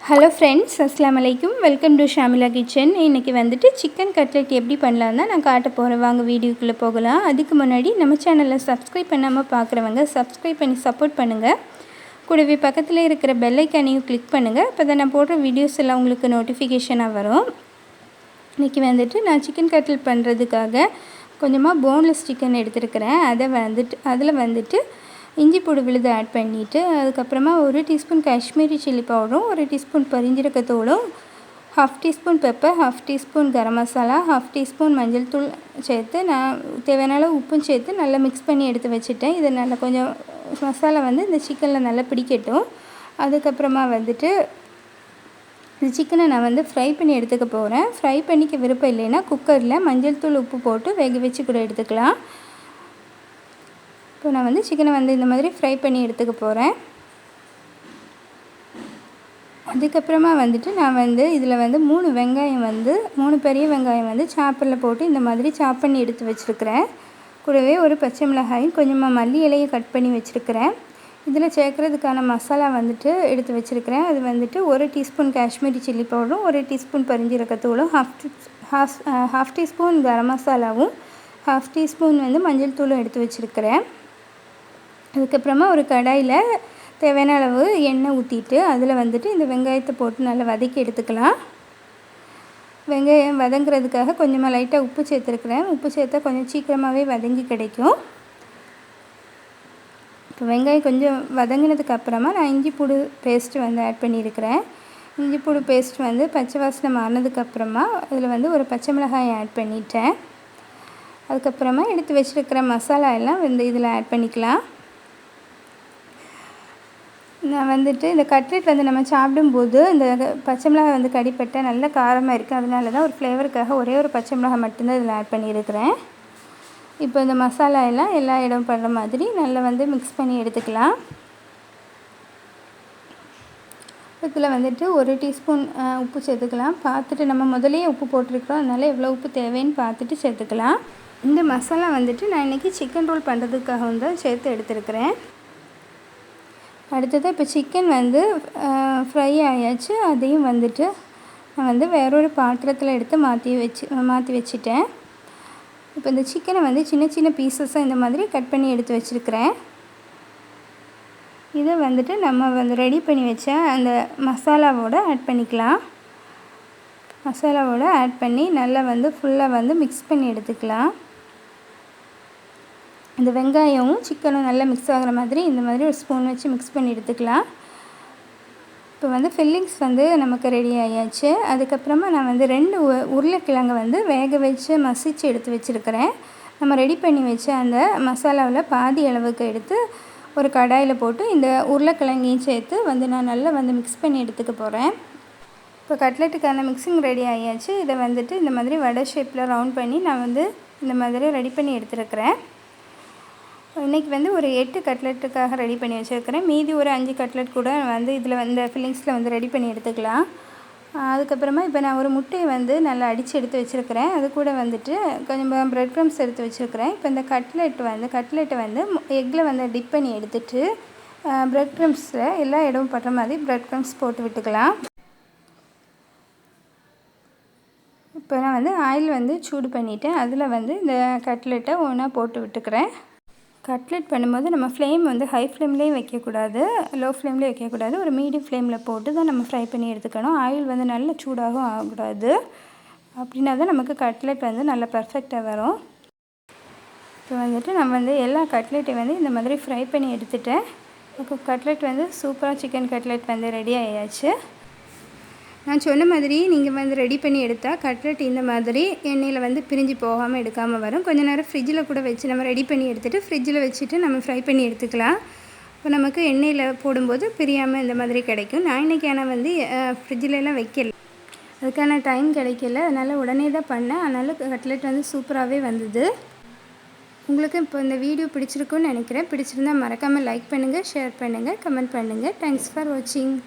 Hello friends, அஸ்ஸலாமு அலைக்கும். Welcome to Shamila kitchen. இன்றைக்கி வந்துட்டு சிக்கன் கட்லெட் எப்படி பண்ணலான்னு தான் நான் காட்ட போகிறேன். வாங்க வீடியோக்குள்ளே போகலாம். அதுக்கு முன்னாடி நம்ம சேனலில் சப்ஸ்கிரைப் பண்ணாமல் பார்க்குறவங்க சப்ஸ்கிரைப் பண்ணி சப்போர்ட் பண்ணுங்கள். கூடவே பக்கத்தில் இருக்கிற பெல் ஐக்கானையும் கிளிக் பண்ணுங்கள். அப்போ தான் நான் போடுற வீடியோஸ் எல்லாம் உங்களுக்கு நோட்டிஃபிகேஷனாக வரும். இன்றைக்கி வந்துட்டு நான் சிக்கன் கட்லெட் பண்ணுறதுக்காக கொஞ்சமாக போன்லெஸ் சிக்கன் எடுத்துருக்கிறேன். அதில் வந்துட்டு இஞ்சி பூண்டு விழுது ஆட் பண்ணிவிட்டு, அதுக்கப்புறமா 1 டீஸ்பூன் காஷ்மீரி சில்லி பவுடரும், 1 teaspoon பெருஞ்சீரகத்தூளும், 1/2 teaspoon pepper, 1/2 teaspoon garam masala, 1/2 teaspoon மஞ்சள் தூள் சேர்த்து நான் தேவையான அளவு உப்பும் சேர்த்து நல்லா மிக்ஸ் பண்ணி எடுத்து வச்சுட்டேன். இது நல்லா கொஞ்சம் மசாலா இந்த சிக்கனில் நல்லா பிடிக்கட்டும். அதுக்கப்புறமா வந்துட்டு இந்த சிக்கனை நான் ஃப்ரை பண்ணி எடுத்துக்க போகிறேன். ஃப்ரை பண்ணிக்க விருப்பம் இல்லைன்னா குக்கரில் மஞ்சள் தூள் உப்பு போட்டு வேக வச்சு கூட எடுத்துக்கலாம். இப்போ நான் சிக்கனை இந்த மாதிரி ஃப்ரை பண்ணி எடுத்துக்க போகிறேன். அதுக்கப்புறமா நான் இதில் 3 வெங்காயம் 3 பெரிய வெங்காயம் சாப்பரில் போட்டு இந்த மாதிரி சாப் பண்ணி எடுத்து வச்சுருக்கிறேன். கூடவே ஒரு பச்சை மிளகாயும் கொஞ்சமாக மல்லி இலையை கட் பண்ணி வச்சுருக்கிறேன். இதில் சேர்க்குறதுக்கான மசாலா எடுத்து வச்சுருக்கிறேன். அது 1 டீஸ்பூன் காஷ்மீரி சில்லி பவுடரும், 1 டீஸ்பூன் பெருஞ்சீரகத்தூளும், 1/2 டீஸ்பூன் கரம் மசாலாவும், 1/2 டீஸ்பூன் மஞ்சள் தூளும் எடுத்து வச்சுருக்கிறேன். அதுக்கப்புறமா ஒரு கடாயில் தேவையான அளவு எண்ணெய் ஊற்றிட்டு அதில் இந்த வெங்காயத்தை போட்டு நல்லா வதக்கி எடுத்துக்கலாம். வெங்காயம் வதங்குறதுக்காக கொஞ்சமாக லைட்டாக உப்பு சேர்த்துருக்குறேன். உப்பு சேர்த்தா கொஞ்சம் சீக்கிரமாகவே வதங்கி கிடைக்கும். இப்போ வெங்காயம் கொஞ்சம் வதங்கினதுக்கு அப்புறமா நான் இஞ்சி பூண்டு பேஸ்ட்டு ஆட் பண்ணியிருக்கிறேன். இஞ்சி பூண்டு பேஸ்ட் பச்சை வாசனை மாறினதுக்கப்புறமா அதில் ஒரு பச்சை மிளகாயை ஆட் பண்ணிட்டேன். அதுக்கப்புறமா எடுத்து வச்சுருக்கிற மசாலா எல்லாம் இதில் ஆட் பண்ணிக்கலாம். நான் இந்த கட்லெட் நம்ம சாப்பிடும்போது இந்த பச்சை மிளகாய் கடிப்பட்ட நல்ல காரமாக இருக்குது. அதனால தான் ஒரு ஃப்ளேவருக்காக ஒரே ஒரு பச்சை மிளகாய் மட்டும்தான் இதில் ஆட் பண்ணியிருக்கிறேன். இப்போ இந்த மசாலா எல்லாம் எல்லா இடம் படுற மாதிரி நல்லா மிக்ஸ் பண்ணி எடுத்துக்கலாம். இதில் 1 டீஸ்பூன் உப்பு சேர்த்துக்கலாம். பார்த்துட்டு நம்ம முதலே உப்பு போட்டிருக்கிறோம், அதனால் எவ்வளோ உப்பு தேவைன்னு பார்த்துட்டு சேர்த்துக்கலாம். இந்த மசாலா நான் இன்றைக்கி சிக்கன் ரோல் பண்ணுறதுக்காக தான் சேர்த்து எடுத்துருக்கிறேன். அடுத்தது இப்போ சிக்கன் ஃப்ரை ஆயாச்சு. அதையும் நான் வேறொரு பாத்திரத்தில் எடுத்து மாற்றி வச்சுட்டேன். இப்போ இந்த சிக்கனை சின்ன சின்ன பீசஸாக இந்த மாதிரி கட் பண்ணி எடுத்து வச்சுருக்கிறேன். இதை நம்ம ரெடி பண்ணி வச்ச அந்த மசாலாவோடு ஆட் பண்ணிக்கலாம். மசாலாவோடு ஆட் பண்ணி நல்லா ஃபுல்லாக மிக்ஸ் பண்ணி எடுத்துக்கலாம். இந்த வெங்காயமும் சிக்கனும் நல்லா மிக்ஸ் ஆகிற மாதிரி இந்த மாதிரி ஒரு ஸ்பூன் வச்சு மிக்ஸ் பண்ணி எடுத்துக்கலாம். இப்போ ஃபில்லிங்ஸ் நமக்கு ரெடி ஆயாச்சு. அதுக்கப்புறமா நான் 2 உருளைக்கிழங்கு வேக வச்சு மசிச்சு எடுத்து வச்சுருக்கிறேன். நம்ம ரெடி பண்ணி வச்ச அந்த மசாலாவில் பாதி அளவுக்கு எடுத்து ஒரு கடாயில் போட்டு இந்த உருளைக்கிழங்கையும் சேர்த்து நான் நல்லா மிக்ஸ் பண்ணி எடுத்துக்க போகிறேன். இப்போ கட்லெட்டுக்கான மிக்சிங் ரெடி ஆயாச்சு. இதை இந்த மாதிரி வடை ஷேப்பில் ரவுண்ட் பண்ணி நான் இந்த மாதிரி ரெடி பண்ணி எடுத்துருக்கிறேன். இன்றைக்கி ஒரு 8 கட்லெட்டுக்காக ரெடி பண்ணி வச்சுருக்கிறேன். மீதி ஒரு 5 கட்லெட் கூட இதில் இந்த ஃபில்லிங்ஸில் ரெடி பண்ணி எடுத்துக்கலாம். அதுக்கப்புறமா இப்போ நான் ஒரு முட்டையை நல்லா அடித்து எடுத்து வச்சுருக்கிறேன். அது கூட கொஞ்சம் ப்ரெட் க்ரம்ஸ் எடுத்து வச்சுருக்கிறேன். இப்போ இந்த கட்லெட்டை எக்கில் டிப் பண்ணி எடுத்துகிட்டு ப்ரெட் க்ரம்ஸில் எல்லா இடமும் படுற மாதிரி ப்ரெட் க்ரம்ஸ் போட்டு விட்டுக்கலாம். இப்போ நான் ஆயில் சூடு பண்ணிவிட்டேன். அதில் இந்த கட்லெட்டை ஒன்றா போட்டு விட்டுக்கிறேன். கட்லெட் பண்ணும்போது நம்ம ஃப்ளேம் ஹை ஃப்ளேம்லேயும் வைக்கக்கூடாது, லோ ஃப்ளேம்லேயும் வைக்கக்கூடாது. ஒரு மீடியம் ஃப்ளேமில் போட்டு தான் நம்ம ஃப்ரை பண்ணி எடுத்துக்கணும். ஆயில் நல்ல சூடாகவும் ஆகக்கூடாது. அப்படின்னா தான் நமக்கு கட்லெட் நல்லா பர்ஃபெக்டாக வரும். இப்போ நம்ம எல்லா கட்லெட்டையும் இந்த மாதிரி ஃப்ரை பண்ணி எடுத்துட்டேன். இப்போ கட்லெட் சூப்பராக சிக்கன் கட்லெட் ரெடி ஆயாச்சு. நான் சொன்ன மாதிரி நீங்கள் ரெடி பண்ணி எடுத்தால் கட்லெட் இந்த மாதிரி எண்ணெயில் பிரிஞ்சு போகாமல் எடுக்காமல் வரும். கொஞ்சம் நேரம் ஃப்ரிட்ஜில் கூட வச்சு நம்ம ரெடி பண்ணி எடுத்துகிட்டு ஃப்ரிட்ஜில் வச்சுட்டு நம்ம ஃப்ரை பண்ணி எடுத்துக்கலாம். இப்போ நமக்கு எண்ணெயில் போடும்போது பிரியாமல் இந்த மாதிரி கிடைக்கும். நான் இன்றைக்கி ஆனால் ஃப்ரிட்ஜிலலாம் வைக்கல, அதுக்கான டைம் கிடைக்கல. அதனால் உடனே தான் பண்ணேன். அதனால் கட்லெட் சூப்பராகவே வந்தது. உங்களுக்கு இப்போ இந்த வீடியோ பிடிச்சிருக்குன்னு நினைக்கிறேன். பிடிச்சிருந்தால் மறக்காமல் லைக் பண்ணுங்கள், ஷேர் பண்ணுங்கள், கமெண்ட் பண்ணுங்கள். தேங்க்ஸ் ஃபார் வாட்சிங்.